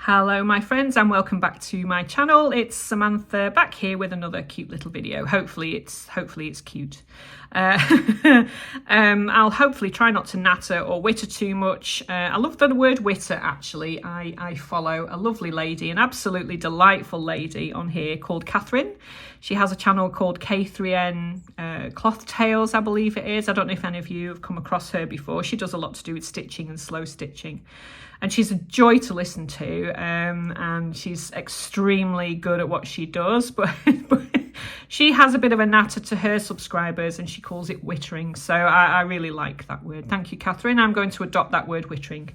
Hello my friends and welcome back to my channel. It's Samantha back here with another cute little video. Hopefully it's cute. I'll hopefully try not to natter or witter too much. I love the word witter actually. I follow a lovely lady, an absolutely delightful lady on here called Catherine. She has a channel called K3N Cloth Tales, I believe it is. I don't know if any of you have come across her before. She does a lot to do with stitching and slow stitching. And she's a joy to listen to, and she's extremely good at what she does, but she has a bit of a natter to her subscribers and she calls it wittering. So I really like that word. Thank you, Catherine. I'm going to adopt that word, wittering.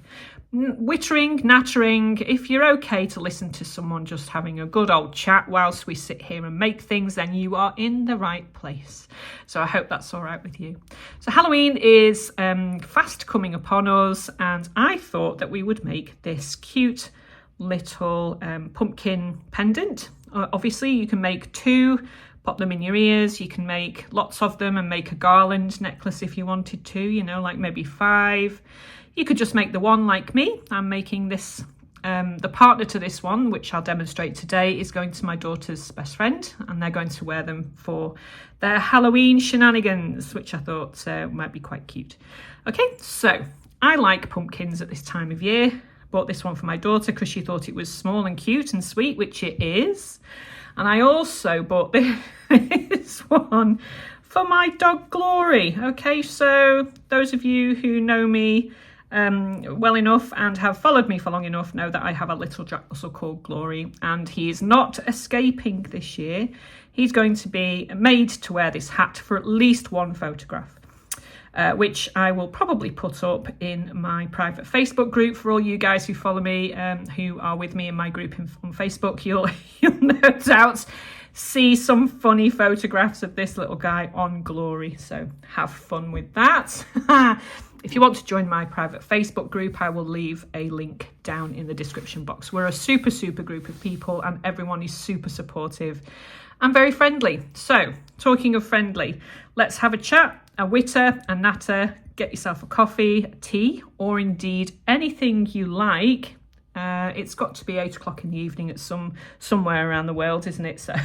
Wittering, nattering, if you're okay to listen to someone just having a good old chat whilst we sit here and make things, then you are in the right place. So I hope that's all right with you. So Halloween is fast coming upon us, and I thought that we would make this cute little pumpkin pendant. Obviously you can make two, pop them in your ears. You can make lots of them and make a garland necklace if you wanted to, you know, like maybe 5. You could just make the one like me. I'm making this, the partner to this one, which I'll demonstrate today, is going to my daughter's best friend, and they're going to wear them for their Halloween shenanigans, which I thought might be quite cute. Okay, so I like pumpkins at this time of year. Bought this one for my daughter because she thought it was small and cute and sweet, which it is. And I also bought this one for my dog Glory. Okay, so those of you who know me well enough and have followed me for long enough know that I have a little Jack Russell called Glory, and he is not escaping this year. He's going to be made to wear this hat for at least one photograph. Which I will probably put up in my private Facebook group. For all you guys who follow me, who are with me in my group on Facebook, you'll no doubt see some funny photographs of this little guy on Glory. So have fun with that. If you want to join my private Facebook group, I will leave a link down in the description box. We're a super group of people and everyone is super supportive and very friendly. So talking of friendly, let's have a chat, a witter, a natter, get yourself a coffee, a tea, or indeed anything you like. It's got to be 8 o'clock in the evening at somewhere around the world, isn't it? So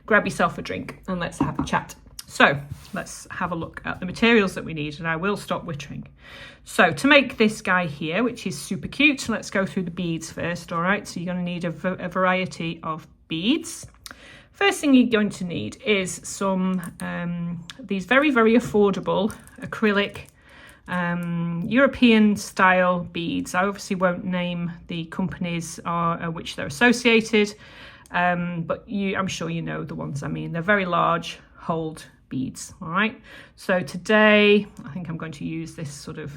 grab yourself a drink and let's have a chat. So let's have a look at the materials that we need, and I will stop wittering. So to make this guy here, which is super cute, let's go through the beads first. All right, so you're going to need a variety of beads. First thing you're going to need is some these very affordable acrylic European style beads. I obviously won't name the companies which they're associated, but I'm sure you know the ones I mean. They're very large, hold beads. All right, so today I think I'm going to use this sort of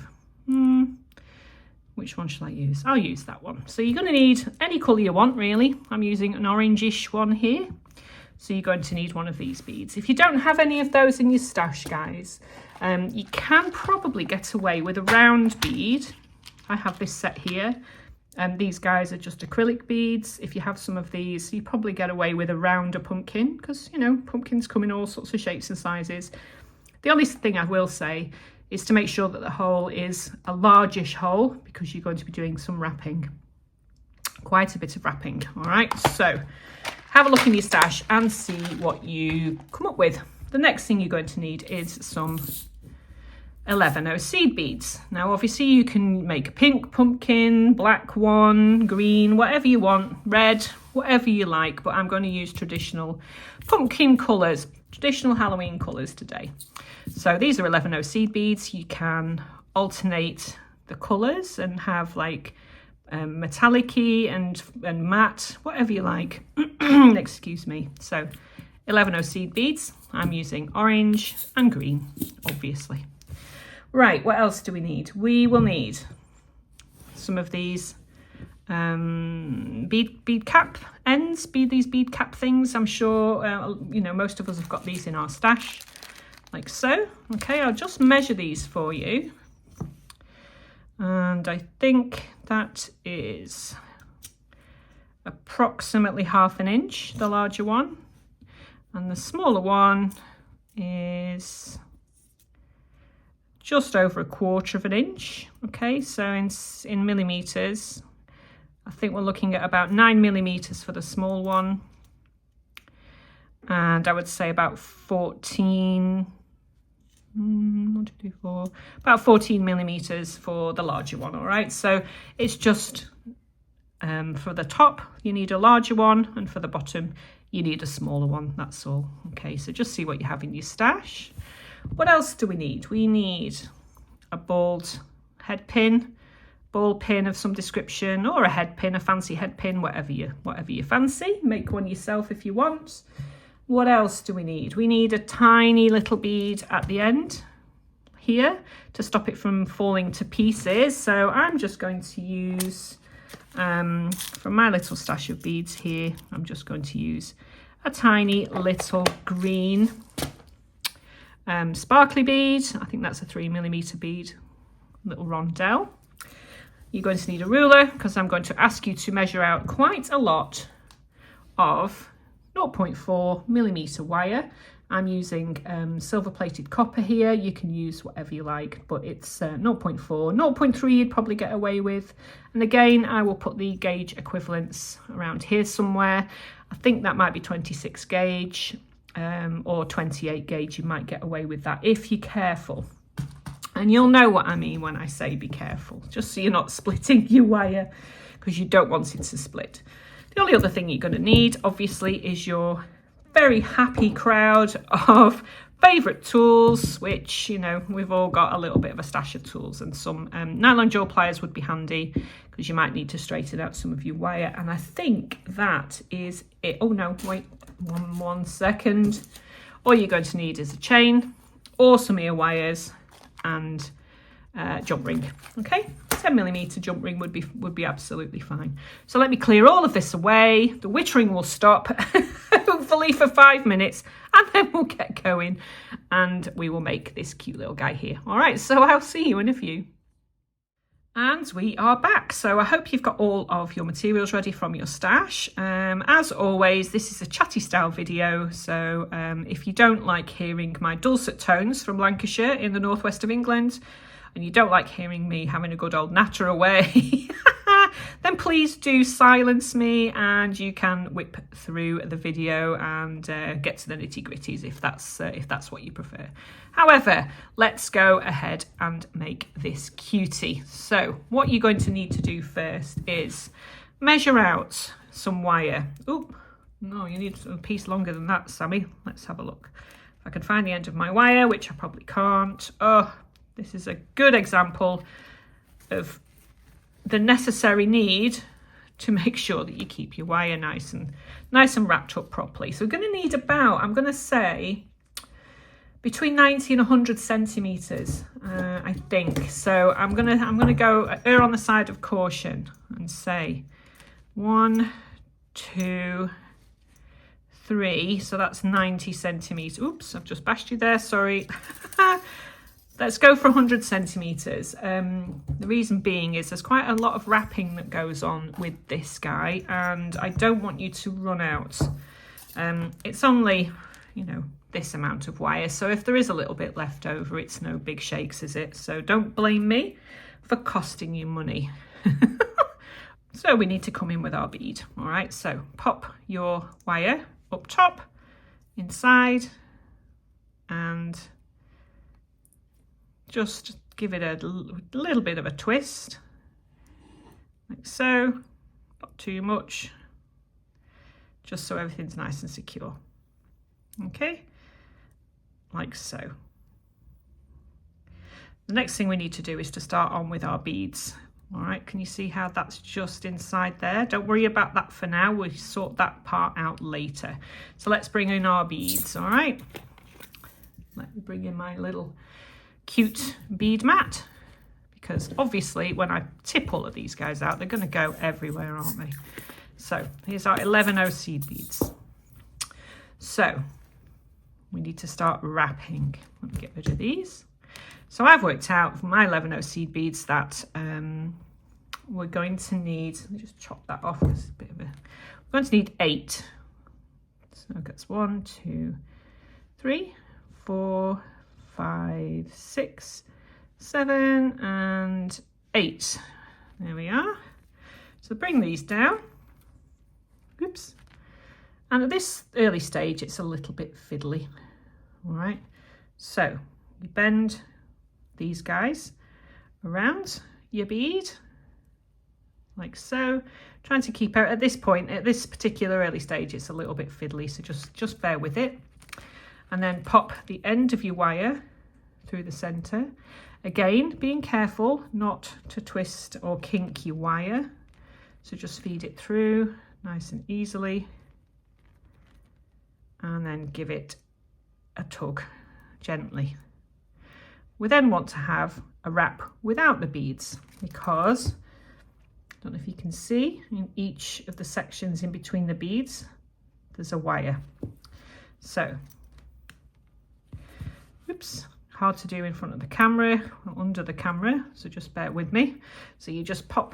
which one should I use? I'll use that one. So you're going to need any colour you want, really. I'm using an orangish one here. So you're going to need one of these beads. If you don't have any of those in your stash, guys, you can probably get away with a round bead. I have this set here, and these guys are just acrylic beads. If you have some of these, you probably get away with a rounder pumpkin, because, you know, pumpkins come in all sorts of shapes and sizes. The only thing I will say is to make sure that the hole is a largish hole, because you're going to be doing some wrapping, quite a bit of wrapping. All right, so have a look in your stash and see what you come up with. The next thing you're going to need is some 11O seed beads. Now obviously you can make a pink pumpkin, black one, green, whatever you want, red, whatever you like, but I'm going to use traditional pumpkin colours, traditional Halloween colours today. So these are 11O seed beads. You can alternate the colours and have like metallic-y and matte, whatever you like. Excuse me. So 11O seed beads. I'm using orange and green, obviously. Right, what else do we need? We will need some of these bead cap ends, these bead cap things. I'm sure you know, most of us have got these in our stash, like so. Okay, I'll just measure these for you, and I think that is approximately 1/2 inch, the larger one, and the smaller one is just over 1/4 inch. Okay, so in millimeters, I think we're looking at about 9mm for the small one. And I would say about 14, 1, 2, 3, 4, about 14mm for the larger one. All right, so it's just for the top you need a larger one, and for the bottom you need a smaller one. That's all. Okay, so just see what you have in your stash. What else do we need? We need a balled head pin, ball pin of some description, or a head pin, a fancy head pin, whatever you fancy. Make one yourself if you want. What else do we need? We need a tiny little bead at the end here to stop it from falling to pieces. So I'm just going to use, from my little stash of beads here, I'm just going to use a tiny little green sparkly bead. I think that's a 3mm bead, little rondelle. You're going to need a ruler because I'm going to ask you to measure out quite a lot of 0.4mm wire. I'm using silver plated copper here. You can use whatever you like, but it's 0.4, 0.3 you'd probably get away with. And again, I will put the gauge equivalents around here somewhere. I think that might be 26 gauge or 28 gauge. You might get away with that if you're careful. And you'll know what I mean when I say be careful, just so you're not splitting your wire, because you don't want it to split. The only other thing you're going to need, obviously, is your very happy crowd of favourite tools, which, you know, we've all got a little bit of a stash of tools, and some nylon jaw pliers would be handy because you might need to straighten out some of your wire. And I think that is it. Oh no, wait, one second. All you're going to need is a chain or some ear wires and jump ring. Okay, 10mm jump ring would be absolutely fine. So let me clear all of this away. The wittering will stop hopefully for 5 minutes, and then we'll get going and we will make this cute little guy here. All right, so I'll see you in a few. And we are back. So I hope you've got all of your materials ready from your stash. As always, this is a chatty style video. So if you don't like hearing my dulcet tones from Lancashire in the northwest of England, and you don't like hearing me having a good old natter away, then please do silence me and you can whip through the video and get to the nitty-gritties if that's what you prefer. However, let's go ahead and make this cutie. So what you're going to need to do first is measure out some wire. Oop, no, you need a piece longer than that, Sammy. Let's have a look. If I can find the end of my wire, which I probably can't. Oh, this is a good example of the necessary need to make sure that you keep your wire nice and wrapped up properly. So we're going to need about, I'm going to say, between 90 and 100 centimeters, I think. So I'm gonna go err on the side of caution and say 1, 2, 3. So that's 90 centimeters. Oops, I've just bashed you there. Sorry. Let's go for 100 centimeters. The reason being is there's quite a lot of wrapping that goes on with this guy, and I don't want you to run out. It's only, you know, this amount of wire, so if there is a little bit left over, it's no big shakes, is it? So don't blame me for costing you money. So we need to come in with our bead. All right, so pop your wire up top, inside, and just give it a little bit of a twist, like so, not too much, just so everything's nice and secure. Okay, like so. The next thing we need to do is to start on with our beads. All right, can you see how that's just inside there? Don't worry about that for now, we'll sort that part out later. So let's bring in our beads. All right, let me bring in my little cute bead mat, because obviously when I tip all of these guys out, they're going to go everywhere, aren't they? So here's our 11O seed beads. So we need to start wrapping. Let me get rid of these. So I've worked out for my 11O seed beads that we're going to need, let me just chop that off, it's a bit of a, we're going to need 8. So that's 1, 2, 3, 4, 5, 6, 7, and 8. There we are. So bring these down. Oops. And at this early stage, it's a little bit fiddly. All right. So you bend these guys around your bead like so, trying to keep out at this point, at this particular early stage, it's a little bit fiddly, so just bear with it. And then pop the end of your wire through the center. Again, being careful not to twist or kink your wire. So just feed it through nice and easily. And then give it a tug gently. We then want to have a wrap without the beads because, I don't know if you can see, in each of the sections in between the beads, there's a wire. So, oops, hard to do in front of the camera or under the camera, so just bear with me. So you just pop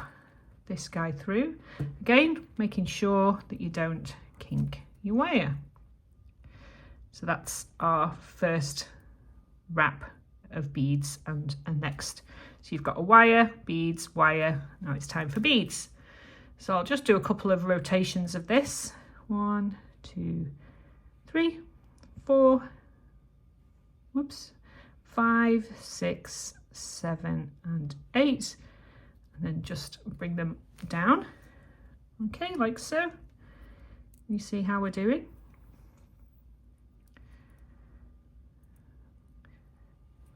this guy through, again, making sure that you don't kink your wire. So that's our first wrap of beads and next. So you've got a wire, beads, wire, now it's time for beads. So I'll just do a couple of rotations of this. 1, 2, 3, 4, whoops, 5, 6, 7, and 8. And then just bring them down. Okay, like so. You see how we're doing?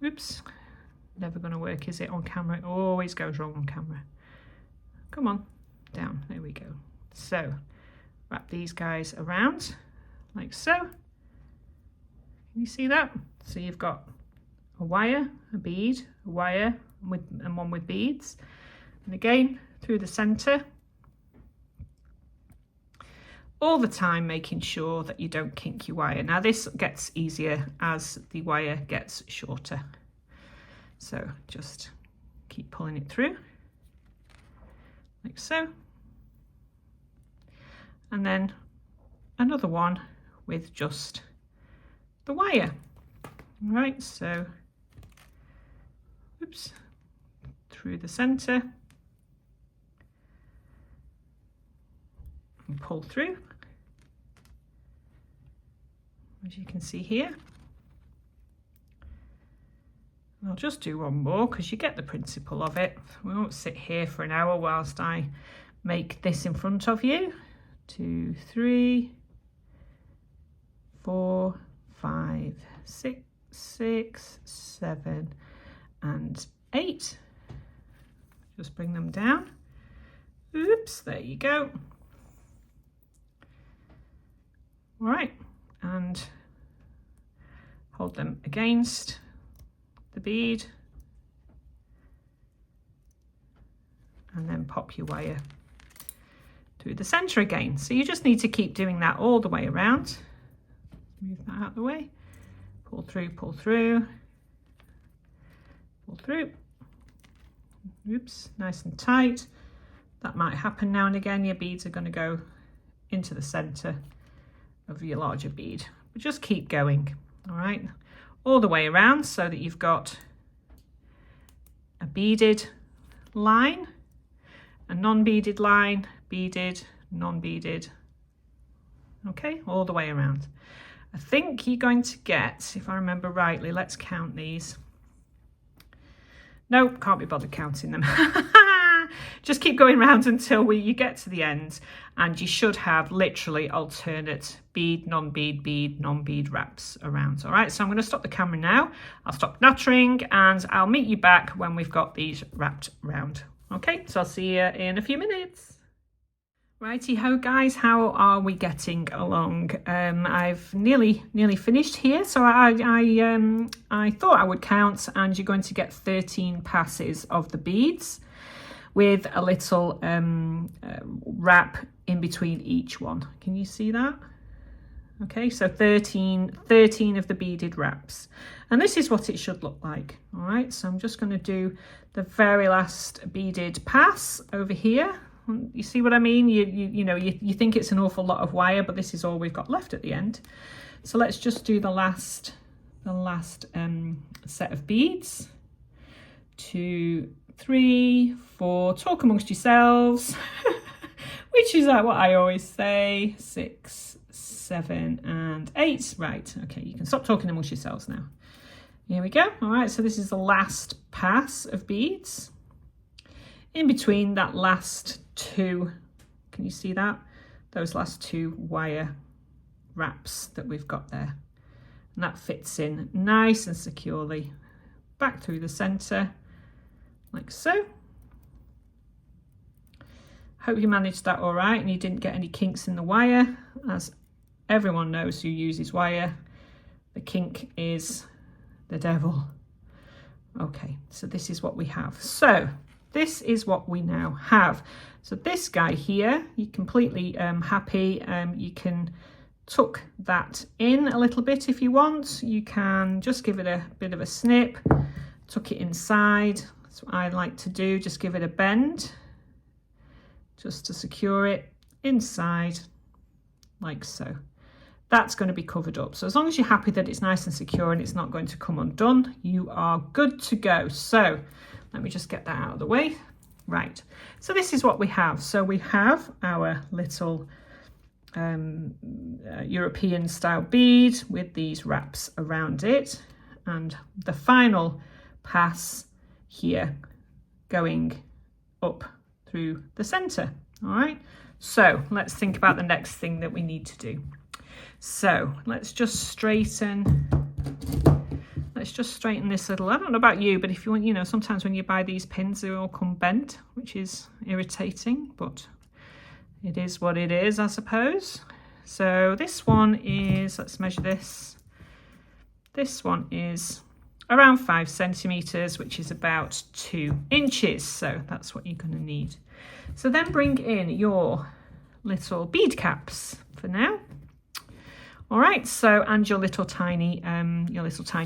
Oops, never going to work, is it, on camera? It always goes wrong on camera. Come on, down, there we go. So, wrap these guys around, like so. Can you see that? So you've got a wire, a bead, a wire, and one with beads. And again, through the center. All the time making sure that you don't kink your wire. Now this gets easier as the wire gets shorter. So just keep pulling it through, like so. And then another one with just the wire. All right, so, oops, through the center. And pull through. As you can see here. And I'll just do one more because you get the principle of it. We won't sit here for an hour whilst I make this in front of you. 2, 3, 4, 5, 6, 7, and 8. Just bring them down. Oops, there you go. All right, and hold them against the bead and then pop your wire through the center again. So you just need to keep doing that all the way around. Move that out of the way. Pull through, pull through, pull through. Oops, nice and tight. That might happen now and again. Your beads are going to go into the center of your larger bead, but just keep going. All right, all the way around so that you've got a beaded line, a non-beaded line, beaded, non-beaded. Okay, all the way around. I think you're going to get, if I remember rightly, let's count these. Nope, can't be bothered counting them. Just keep going around until you get to the end, and you should have literally alternate bead, non-bead, non-bead wraps around. All right, so I'm going to stop the camera now. I'll stop nattering and I'll meet you back when we've got these wrapped round. Okay, so I'll see you in a few minutes. Righty ho guys, how are we getting along? I've nearly finished here, so I thought I would count, and you're going to get 13 passes of the beads with a little wrap in between each one. Can you see that? Okay, so 13 of the beaded wraps, and this is what it should look like. All right, so I'm just going to do the very last beaded pass over here. You see what I mean? You know, you think it's an awful lot of wire, but this is all we've got left at the end. So let's just do the last set of beads. 2, 3, 4. Talk amongst yourselves. which is like what I always say, 6, 7 and 8. Right, okay, you can stop talking amongst yourselves now. Here we go. All right, so this is the last pass of beads. In between that last 2, can you see that? Those last 2 wire wraps that we've got there. And that fits in nice and securely back through the centre, like so. Hope you managed that all right and you didn't get any kinks in the wire. As everyone knows who uses wire, the kink is the devil. Okay, so this is what we have. So this is what we now have. So this guy here, you're completely happy. You can tuck that in a little bit if you want. You can just give it a bit of a snip, tuck it inside. That's what I like to do, just give it a bend, just to secure it inside, like so. That's going to be covered up. So as long as you're happy that it's nice and secure and it's not going to come undone, you are good to go. So let me just get that out of the way. Right, so this is what we have. So we have our little European style bead with these wraps around it, and the final pass here going up through the center. All right, so let's think about the next thing that we need to do. So let's just straighten this little, I don't know about you, but if you want, you know, sometimes when you buy these pins, they all come bent, which is irritating, but it is what it is, I suppose. So this one is, let's measure this. This one is around 5 centimeters, which is about 2 inches. So that's what you're going to need. So then bring in your little bead caps for now. All right, so, and your little tiny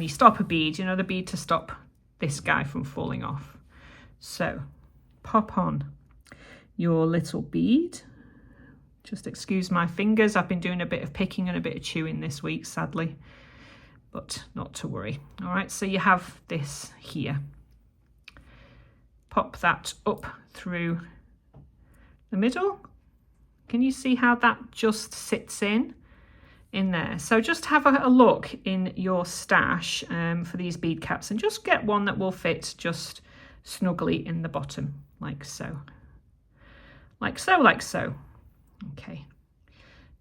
stopper bead, you know, the bead to stop this guy from falling off. So pop on your little bead. Just excuse my fingers. I've been doing a bit of picking and a bit of chewing this week, sadly, but not to worry. All right, so you have this here. Pop that up through the middle. Can you see how that just sits in there? So just have a look in your stash for these bead caps and just get one that will fit just snugly in the bottom, like so. Like so, like so. Okay,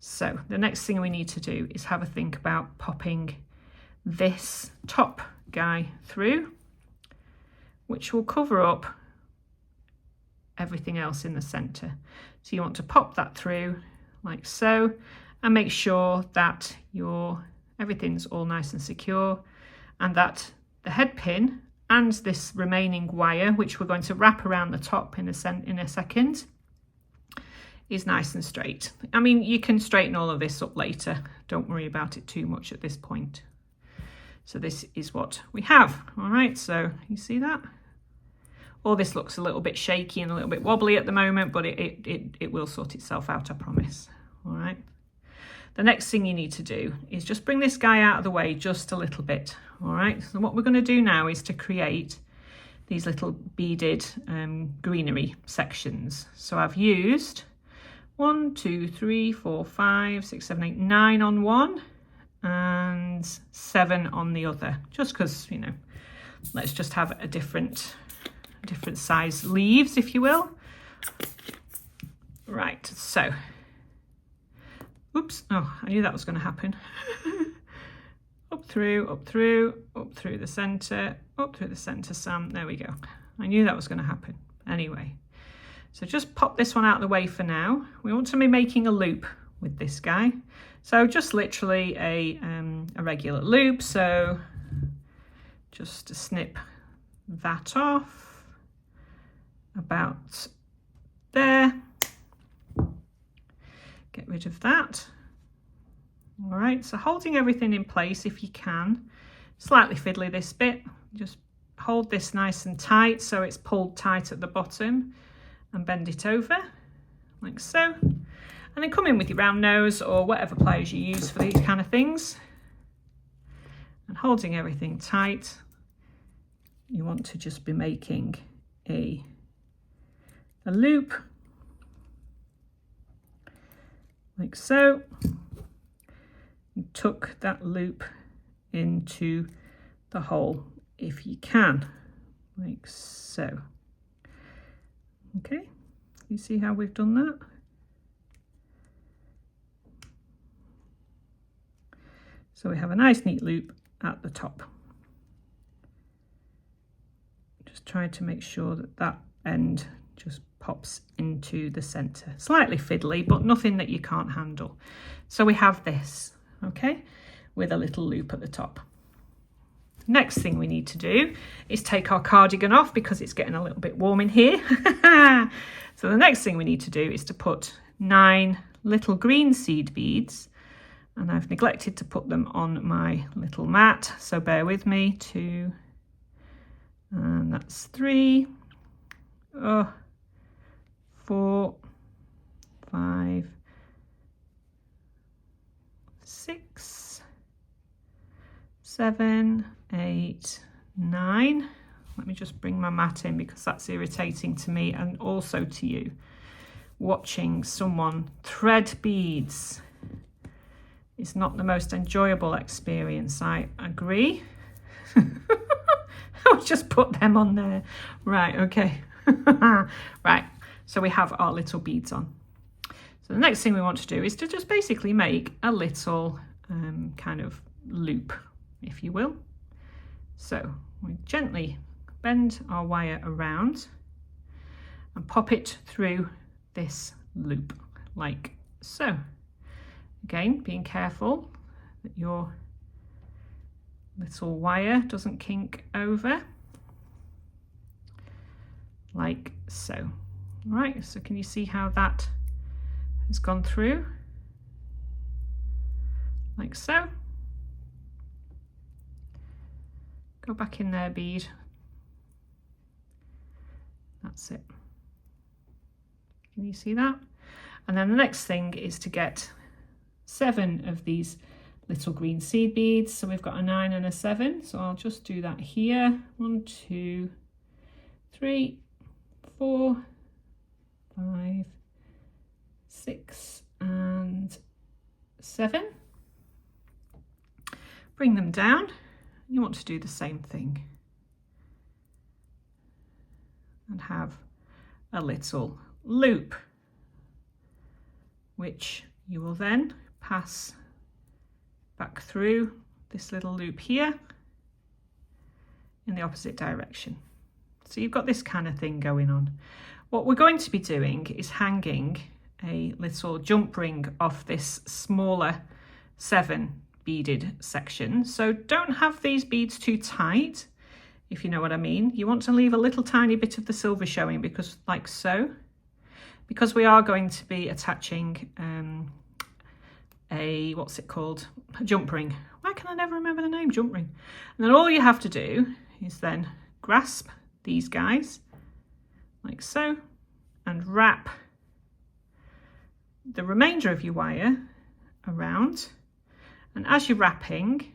so the next thing we need to do is have a think about popping this top guy through, which will cover up everything else in the center. So you want to pop that through like so, and make sure that everything's all nice and secure, and that the head pin and this remaining wire, which we're going to wrap around the top in a second, is nice and straight. I mean, you can straighten all of this up later. Don't worry about it too much at this point. So this is what we have. All right, so you see that? All this looks a little bit shaky and a little bit wobbly at the moment, but it will sort itself out, I promise. All right. The next thing you need to do is just bring this guy out of the way just a little bit. All right, so what we're going to do now is to create these little beaded greenery sections. So I've used 1, 2, 3, 4, 5, 6, 7, 8, 9 on one and 7 on the other, just because, you know, let's just have a different size leaves, if you will. Right, so, oops, oh, I knew that was going to happen. Up through, up through, up through the centre, Sam, there we go. I knew that was going to happen. Anyway, so just pop this one out of the way for now. We want to be making a loop with this guy. So just literally a regular loop. So just to snip that off about there. Get rid of that. All right, so holding everything in place if you can. Slightly fiddly this bit. Just hold this nice and tight so it's pulled tight at the bottom, and bend it over like so. And then come in with your round nose or whatever pliers you use for these kind of things. And holding everything tight, you want to just be making a loop like so, and tuck that loop into the hole if you can, like so. Okay, you see how we've done that? So we have a nice neat loop at the top. Just trying to make sure that that end just pops into the center. Slightly fiddly, but nothing that you can't handle. So we have this, okay, with a little loop at the top. Next thing we need to do is take our cardigan off because it's getting a little bit warm in here. So the next thing we need to do is to put 9 little green seed beads, and I've neglected to put them on my little mat, so bear with me. 2, and that's 3, 4, 5, 6, 7, 8, 9. Let me just bring my mat in because that's irritating to me and also to you. Watching someone thread beads is not the most enjoyable experience, I agree. I'll just put them on there. Right, okay. Right, so we have our little beads on. So the next thing we want to do is to just basically make a little kind of loop, if you will. So we gently bend our wire around and pop it through this loop, like so. Again, being careful that your little wire doesn't kink over, like so. Right, so can you see how that has gone through? Like so. Go back in there, bead. That's it. Can you see that? And then the next thing is to get 7 of these little green seed beads. So we've got a 9 and a 7. So I'll just do that here. 1, 2, 3, 4, 5, 6, and 7. Bring them down. You want to do the same thing and have a little loop, which you will then pass back through this little loop here in the opposite direction. So you've got this kind of thing going on. What we're going to be doing is hanging a little jump ring off this smaller 7 beaded section. So don't have these beads too tight, if you know what I mean. You want to leave a little tiny bit of the silver showing, because like so, because we are going to be attaching a, what's it called, a jump ring. Why can I never remember the name? Jump ring. And then all you have to do is then grasp these guys like so and wrap the remainder of your wire around, and as you're wrapping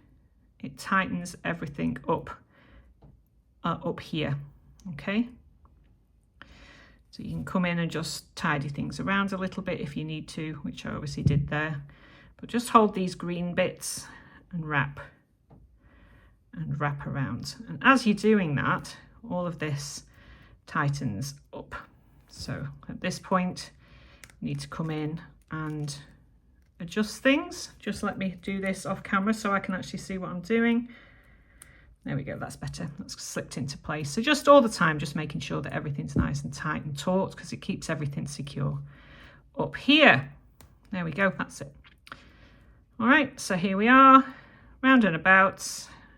it tightens everything up here, okay? So you can come in and just tidy things around a little bit if you need to, which I obviously did there, but just hold these green bits and wrap around, and as you're doing that all of this tightens up. So at this point you need to come in and adjust things. Just let me do this off camera so I can actually see what I'm doing. There we go, that's better. That's slipped into place. So just all the time, just making sure that everything's nice and tight and taut, because it keeps everything secure up here. There we go, that's it. All right, so here we are, round and about.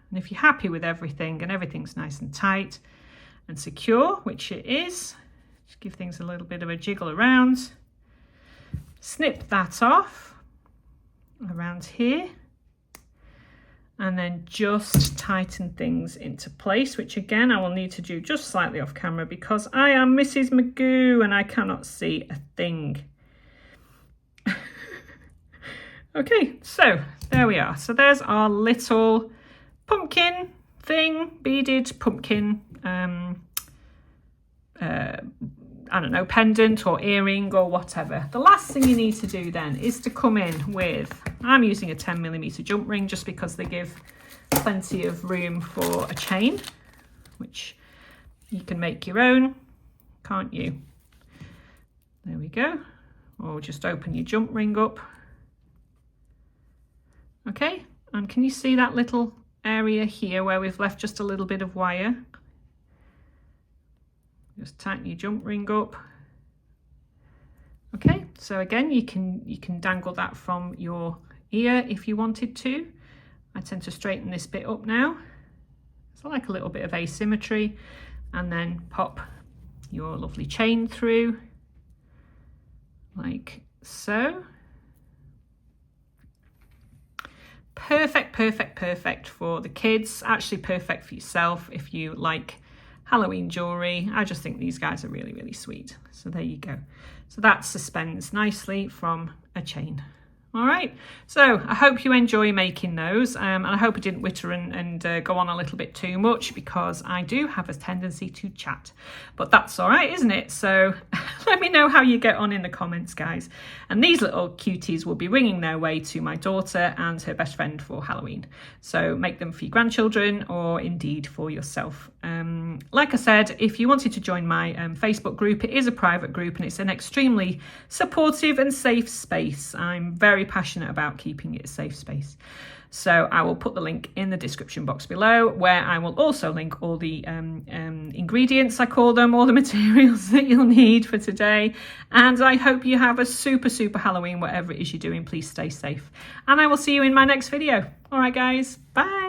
And if you're happy with everything and everything's nice and tight and secure, which it is, just give things a little bit of a jiggle around. Snip that off around here, and then just tighten things into place, which again I will need to do just slightly off camera because I am Mrs. Magoo and I cannot see a thing. Okay, so there we are. So there's our little pumpkin thing, beaded pumpkin. I I don't know, pendant or earring or whatever. The last thing you need to do then is to come in with, I'm using a 10mm jump ring just because they give plenty of room for a chain, which you can make your own, can't you? There we go. Or just open your jump ring up. Okay, and can you see that little area here where we've left just a little bit of wire? Just tighten your jump ring up. Okay, so again, you can dangle that from your ear if you wanted to. I tend to straighten this bit up now. So I like a little bit of asymmetry, and then pop your lovely chain through like so. Perfect, perfect, perfect for the kids. Actually perfect for yourself if you like Halloween jewellery. I just think these guys are really, really sweet. So there you go. So that suspends nicely from a chain. All right, so I hope you enjoy making those, and I hope I didn't witter and go on a little bit too much, because I do have a tendency to chat, but that's all right, isn't it? So let me know how you get on in the comments, guys. And these little cuties will be winging their way to my daughter and her best friend for Halloween. So make them for your grandchildren or indeed for yourself. Like I said, if you wanted to join my Facebook group, it is a private group and it's an extremely supportive and safe space. I'm very passionate about keeping it a safe space. So I will put the link in the description box below, where I will also link all the ingredients, I call them, all the materials that you'll need for today. And I hope you have a super, super Halloween, whatever it is you're doing. Please stay safe. And I will see you in my next video. All right, guys. Bye.